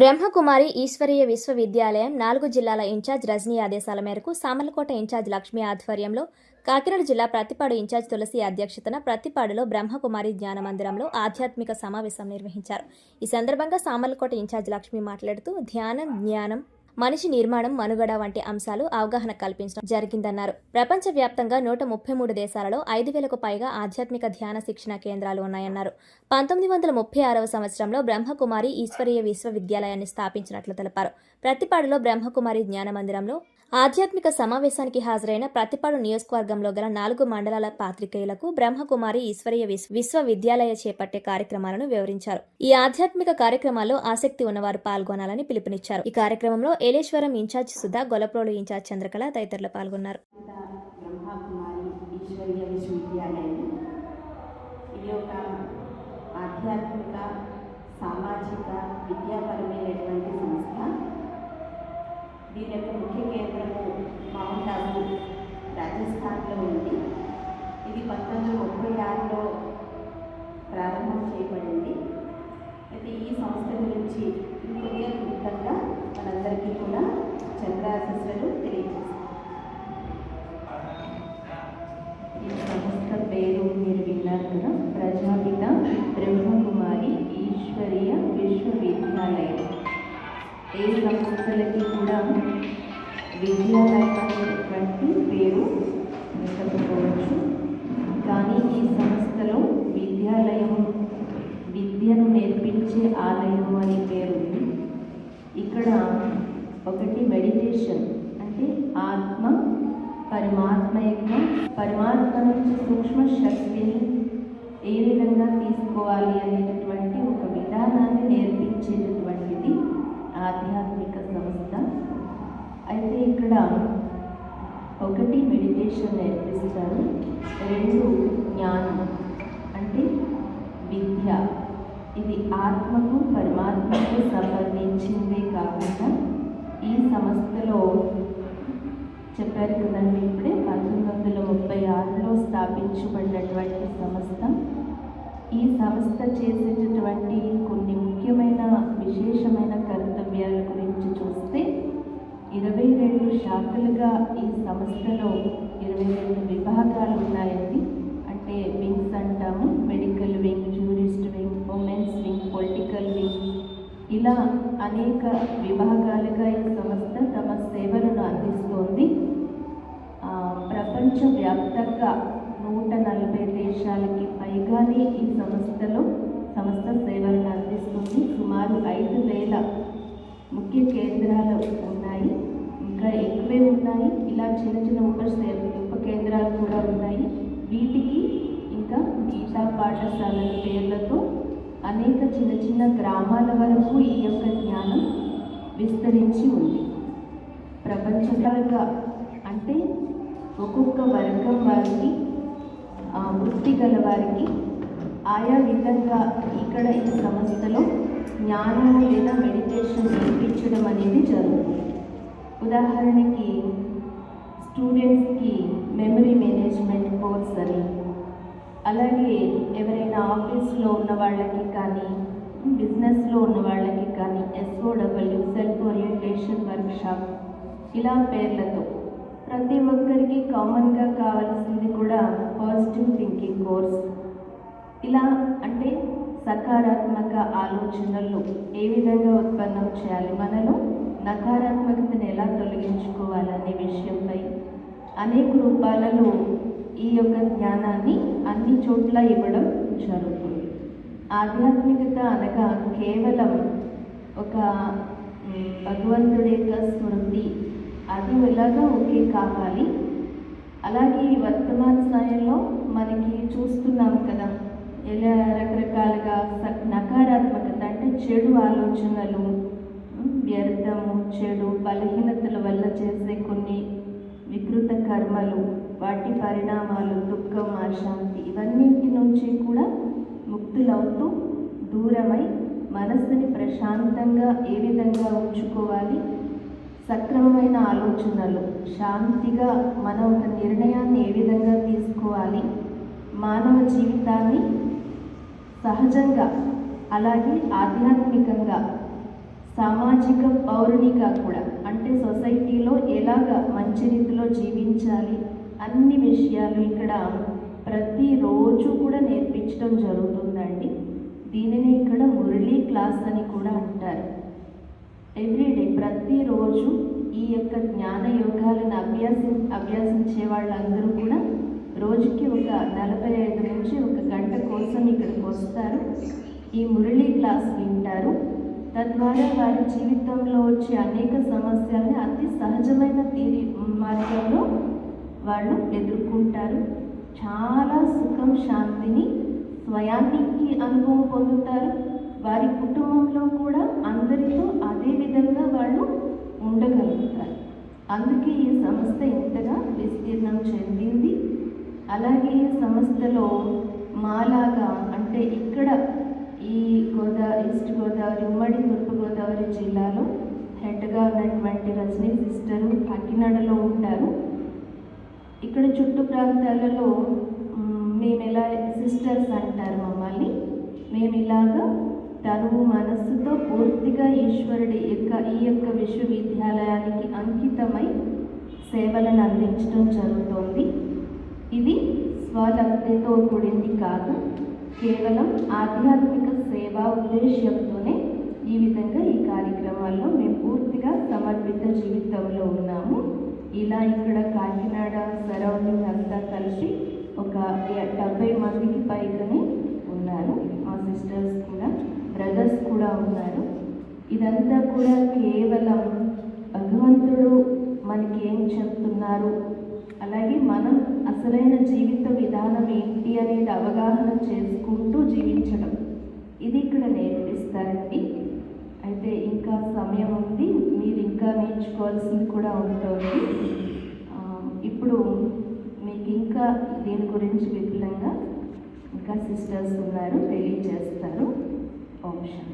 బ్రహ్మకుమారి ఈశ్వరీయ విశ్వవిద్యాలయం 4 జిల్లాల ఇన్ఛార్జ్ రజనీ ఆదేశాల మేరకు సామర్లకోట ఇన్ఛార్జ్ లక్ష్మి ఆధ్వర్యంలో కాకినాడ జిల్లా ప్రతిపాడు ఇన్ఛార్జ్ తులసి అధ్యక్షతన ప్రతిపాడులో బ్రహ్మకుమారి జ్ఞాన మందిరంలో ఆధ్యాత్మిక సమావేశం నిర్వహించారు. ఈ సందర్భంగా సామర్లకోట ఇన్ఛార్జ్ లక్ష్మి మాట్లాడుతూ ధ్యానం, జ్ఞానం, మనిషి నిర్మాణం, మనుగడ వంటి అంశాలు అవగాహన కల్పించడం జరిగిందన్నారు. ప్రపంచవ్యాప్తంగా 133 దేశాలలో 5,000కు పైగా ఆధ్యాత్మిక ధ్యాన శిక్షణ కేంద్రాలు ఉన్నాయన్నారు. 1936వ సంవత్సరంలో బ్రహ్మకుమారి ఈశ్వరీయ విశ్వవిద్యాలయాన్ని స్థాపించినట్లు తెలిపారు. ప్రతిపాడులో బ్రహ్మకుమారి జ్ఞాన మందిరంలో ఆధ్యాత్మిక సమావేశానికి హాజరైన ప్రతిపాడు నియోజకవర్గంలో గల 4 మండలాల పాత్రికేయులకు బ్రహ్మకుమారి ఈశ్వరీయ విశ్వవిద్యాలయ చేపట్టే కార్యక్రమాలను వివరించారు. ఈ ఆధ్యాత్మిక కార్యక్రమాల్లో ఆసక్తి ఉన్నవారు పాల్గొనాలని పిలుపునిచ్చారు. ఈ కార్యక్రమంలో ఏలేశ్వరం ఇన్ఛార్జ్ సుధా, గొల్లప్రోలు ఇన్ఛార్జ్ చంద్రకళ తదితరులు పాల్గొన్నారు. ఆధ్యాత్మిక, సామాజిక, విద్యాపరమైనటువంటి సంస్థ. దీని యొక్క ముఖ్య కేంద్రము మౌంట్ ఆబూ, రాజస్థాన్లో ఉంది. ఇది 1936లో ప్రారంభం చేయబడింది. అయితే ఈ సంస్థ గురించి కొద్దిగా క్లుప్తంగా మనందరికీ కూడా చంద్రాశిస్సులు తెలియజేస్తారు. ఈ సంస్థ పేరు మీరు విన్నారు కదా, ప్రజాపిత బ్రహ్మకుమారి ఈశ్వరీయ విశ్వవిద్యాలయం. ఏ సంస్థలకి కూడా విద్యాలయం అనేటువంటి పేరు ఉండకపోవచ్చు, కానీ ఈ సంస్థలో విద్యాలయం, విద్యను నేర్పించే ఆలయం అనే పేరు ఉంది. ఇక్కడ ఒకటి మెడిటేషన్, అంటే ఆత్మ పరమాత్మ నుంచి సూక్ష్మ శక్తిని ఏ విధంగా తీసుకోవాలి అనేటటువంటి ఒక విధానాన్ని నేర్పించేటటువంటిది ఆధ్యాత్మిక సంస్థ. అయితే ఇక్కడ ఒకటి మెడిటేషన్ నేర్పిస్తారు, 2 జ్ఞానం అంటే విద్య. ఇది ఆత్మకు పరమాత్మకు సంబంధించిందే కాకుండా ఈ సంస్థలో చెప్పారు కదండి, ఇప్పుడే 1936లో స్థాపించబడినటువంటి సంస్థ. ఈ సంస్థ చేసేటటువంటి కొన్ని ముఖ్యమైన విశేషమైన కర్తవ్యాల గురించి చూస్తే 22 శాఖలుగా ఈ సంస్థలో 22 విభాగాలు ఉన్నాయండి. అంటే వింగ్స్ అంటాము, medical wing, jurist wing, women's wing, political wing, ఇలా అనేక విభాగాలుగా ఈ సంస్థ తమ సేవలను అందిస్తోంది. ప్రపంచవ్యాప్తంగా 140 దేశాలకి పైగానే ఈ సంస్థ సేవలను అందిస్తుంది. సుమారు 5,000 ముఖ్య కేంద్రాలు ఉన్నాయి, ఇంకా ఎక్కువే ఉన్నాయి. ఇలా చిన్న ఉప కేంద్రాలు కూడా ఉన్నాయి. వీటికి ఇంకా గీతా పాఠశాలల పేర్లతో అనేక చిన్న గ్రామాల వరకు ఈ యొక్క జ్ఞానం విస్తరించి ఉంది. ప్రపంచంగా అంటే ఒక్కొక్క వర్గం వారికి, వృత్తి గల వారికి ఆయా విధంగా ఇక్కడ ఈ సంస్థలో జ్ఞానం లేదా మెడిటేషన్ నేర్పించడం అనేది జరుగుతుంది. ఉదాహరణకి స్టూడెంట్స్కి మెమరీ మేనేజ్మెంట్ కోర్స్ అని, అలాగే ఎవరైనా ఆఫీస్లో ఉన్న వాళ్ళకి కానీ, బిజినెస్లో ఉన్న వాళ్ళకి కానీ SOW, సెల్ఫ్ ఓరియంటేషన్ వర్క్షాప్, ఇలా పేర్లతో ప్రతి ఒక్కరికి కామన్గా కావాల్సింది కూడా పాజిటివ్ థింకింగ్ కోర్స్. ఇలా అంటే సకారాత్మక ఆలోచనలు ఏ విధంగా ఉత్పన్నం చేయాలి, మనలో నకారాత్మకతను ఎలా తొలగించుకోవాలనే విషయంపై అనేక రూపాలలో ఈ యొక్క జ్ఞానాన్ని అన్ని చోట్ల ఇవ్వడం జరుగుతుంది. ఆధ్యాత్మికత అనగా కేవలం ఒక భగవంతుడి యొక్క స్మృతి, అది ఎలాగా ఓకే కావాలి. అలాగే వర్తమాన సమయంలో మనకి చూస్తున్నాం కదా, ఎలా రకరకాలుగా నకారాత్మకత అంటే చెడు ఆలోచనలు, వ్యర్థము, చెడు బలహీనతల వల్ల చేసే కొన్ని వికృత కర్మలు, వాటి పరిణామాలు, దుఃఖం, అశాంతి, ఇవన్నింటి నుంచి కూడా ముక్తులవుతూ దూరమై మనస్సుని ప్రశాంతంగా ఏ విధంగా ఉంచుకోవాలి, సక్రమమైన ఆలోచనలు, శాంతిగా మనం ఒక నిర్ణయాన్ని ఏ విధంగా తీసుకోవాలి, మానవ జీవితాన్ని సహజంగా అలాగే ఆధ్యాత్మికంగా సామాజిక పౌరునిగా కూడా, అంటే సొసైటీలో ఎలాగ మంచి రీతిలో జీవించాలి అన్ని విషయాలు ఇక్కడ ప్రతిరోజు కూడా నేర్పించడం జరుగుతుందండి. దీనిని ఇక్కడ మురళీ క్లాస్ అని కూడా అంటారు. ఎవ్రీడే ప్రతిరోజు ఈ యొక్క జ్ఞాన యోగాలను అభ్యాసించే వాళ్ళందరూ కూడా రోజుకి ఒక 45 నుంచి 1 గంట కోసం ఇక్కడికి వస్తారు. ఈ మురళీ క్లాస్ వింటారు. తద్వారా వారి జీవితంలో వచ్చే అనేక సమస్యల్ని అతి సహజమైన మార్గంలో వాళ్ళు ఎదుర్కొంటారు. చాలా సుఖం, శాంతిని స్వయానికి అనుభవం పొందుతారు. వారి కుటుంబంలో కూడా అందరితో అదే విధంగా వాళ్ళు ఉండగలుగుతారు. అందుకే ఈ సంస్థ ఇంతగా విస్తీర్ణం చెందింది. అలాగే ఈ సంస్థలో మాలాగా, అంటే ఇక్కడ ఈ ఈస్ట్ గోదావరి, ఉమ్మడి తూర్పుగోదావరి జిల్లాలో హెడ్గా ఉన్నటువంటి రజనీ సిస్టరు కాకినాడలో ఉంటారు. ఇక్కడ చుట్టూ ప్రాంతాలలో మేము ఎలా సిస్టర్స్ అంటారు మమ్మల్ని. మేము ఇలాగా తను మనస్సుతో పూర్తిగా ఈశ్వరుడి ఈ యొక్క విశ్వవిద్యాలయానికి అంకితమై సేవలను అందించడం జరుగుతోంది. ఇది స్వలబ్ధితో కూడింది కాదు, కేవలం ఆధ్యాత్మిక సేవా ఉద్దేశ్యంతోనే ఈ విధంగా ఈ కార్యక్రమాల్లో మేము పూర్తిగా సమర్పిత జీవితంలో ఉన్నాము. ఇలా ఇక్కడ కాకినాడ సరౌండింగ్ అంతా కలిసి ఒక 70 మందికి పైగానే ఉన్నారు. మా సిస్టర్స్ కూడా, బ్రదర్స్ కూడా ఉన్నారు. ఇదంతా కూడా కేవలం భగవంతుడు మనకి ఏం చెప్తున్నారు, అలాగే మనం అసలైన జీవిత విధానం ఏంటి అనేది అవగాహన చేసుకుంటూ జీవించడం, ఇది ఇక్కడ నేర్పిస్తారండి. అయితే ఇంకా సమయం ఉంది, మీరు ఇంకా నేర్చుకోవాల్సింది కూడా ఉంటుంది. ఇప్పుడు మీకు ఇంకా దీని గురించి విపులంగా ఇంకా సిస్టర్స్ ఉన్నారు, తెలియజేస్తారు. ఓం శాంతి.